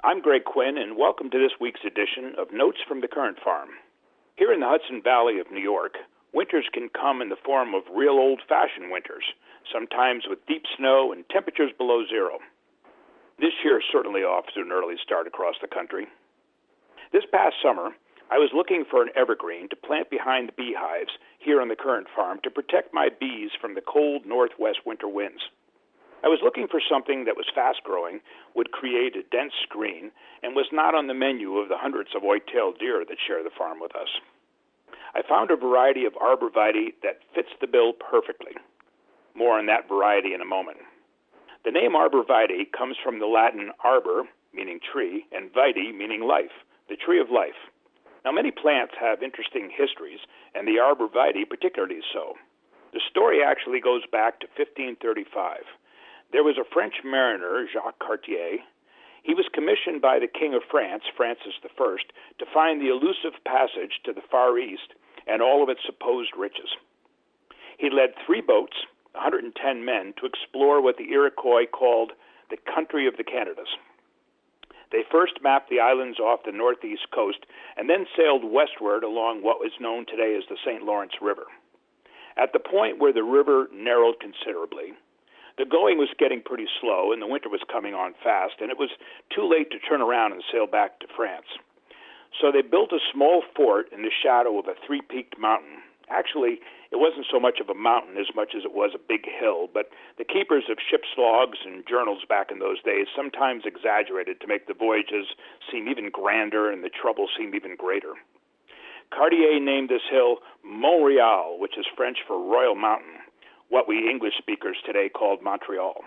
I'm Greg Quinn, and welcome to this week's edition of Notes from the Currant Farm. Here in the Hudson Valley of New York, winters can come in the form of real old-fashioned winters, sometimes with deep snow and temperatures below zero. This year is certainly off to an early start across the country. This past summer, I was looking for an evergreen to plant behind the beehives here on the Currant Farm to protect my bees from the cold northwest winter winds. I was looking for something that was fast-growing, would create a dense screen, and was not on the menu of the hundreds of white-tailed deer that share the farm with us. I found a variety of arborvitae that fits the bill perfectly. More on that variety in a moment. The name arborvitae comes from the Latin arbor, meaning tree, and vitae, meaning life, the tree of life. Now, many plants have interesting histories, and the arborvitae particularly so. The story actually goes back to 1535. There was a French mariner, Jacques Cartier. He was commissioned by the King of France, Francis I, to find the elusive passage to the Far East and all of its supposed riches. He led 3 boats, 110 men, to explore what the Iroquois called the country of the Canadas. They first mapped the islands off the northeast coast and then sailed westward along what is known today as the St. Lawrence River. At the point where the river narrowed considerably, the going was getting pretty slow, and the winter was coming on fast, and it was too late to turn around and sail back to France. So they built a small fort in the shadow of a 3-peaked mountain. Actually, it wasn't so much of a mountain as much as it was a big hill, but the keepers of ship's logs and journals back in those days sometimes exaggerated to make the voyages seem even grander and the trouble seem even greater. Cartier named this hill Mont Royal, which is French for Royal Mountain, what we English speakers today called Montreal.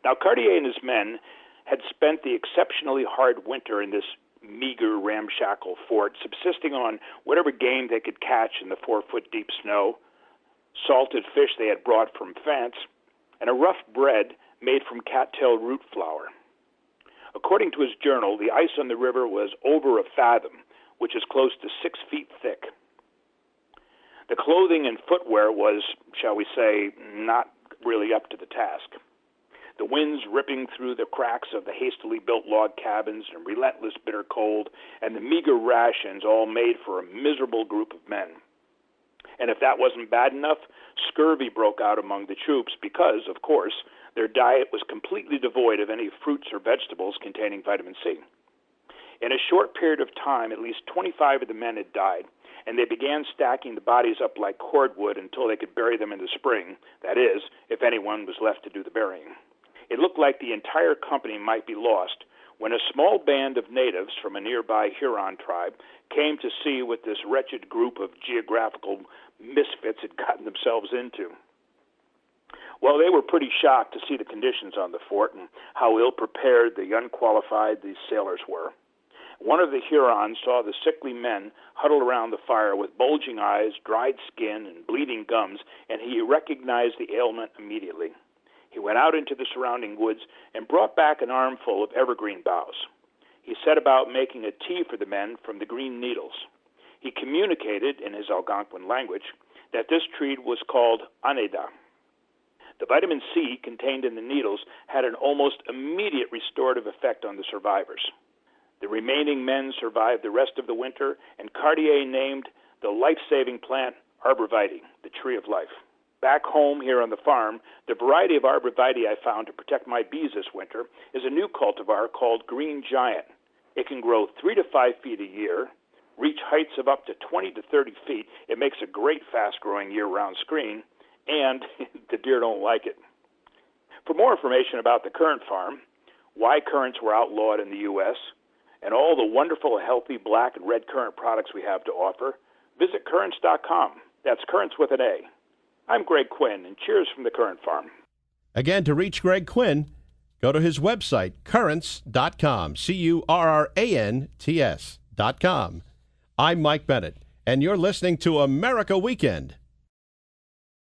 Now, Cartier and his men had spent the exceptionally hard winter in this meager, ramshackle fort, subsisting on whatever game they could catch in the 4-foot-deep snow, salted fish they had brought from France, and a rough bread made from cattail root flour. According to his journal, the ice on the river was over a fathom, which is close to 6 feet thick. The clothing and footwear was, shall we say, not really up to the task. The winds ripping through the cracks of the hastily built log cabins and relentless bitter cold, and the meager rations all made for a miserable group of men. And if that wasn't bad enough, scurvy broke out among the troops because, of course, their diet was completely devoid of any fruits or vegetables containing vitamin C. In a short period of time, at least 25 of the men had died, and they began stacking the bodies up like cordwood until they could bury them in the spring, that is, if anyone was left to do the burying. It looked like the entire company might be lost when a small band of natives from a nearby Huron tribe came to see what this wretched group of geographical misfits had gotten themselves into. Well, they were pretty shocked to see the conditions on the fort and how ill-prepared the unqualified these sailors were. One of the Hurons saw the sickly men huddled around the fire with bulging eyes, dried skin, and bleeding gums, and he recognized the ailment immediately. He went out into the surrounding woods and brought back an armful of evergreen boughs. He set about making a tea for the men from the green needles. He communicated, in his Algonquin language, that this tree was called aneda. The vitamin C contained in the needles had an almost immediate restorative effect on the survivors. The remaining men survived the rest of the winter, and Cartier named the life-saving plant arborvitae, the tree of life. Back home here on the farm, the variety of arborvitae I found to protect my bees this winter is a new cultivar called green giant. It can grow 3 to 5 feet a year, reach heights of up to 20 to 30 feet. It makes a great fast-growing year-round screen, and the deer don't like it. For more information about the Currant Farm, why currants were outlawed in the U.S., and all the wonderful, healthy black and red currant products we have to offer, visit currants.com. That's currants with an A. I'm Greg Quinn, and cheers from the Currant Farm. Again, to reach Greg Quinn, go to his website, currants.com, currants.com. I'm Mike Bennett, and you're listening to America Weekend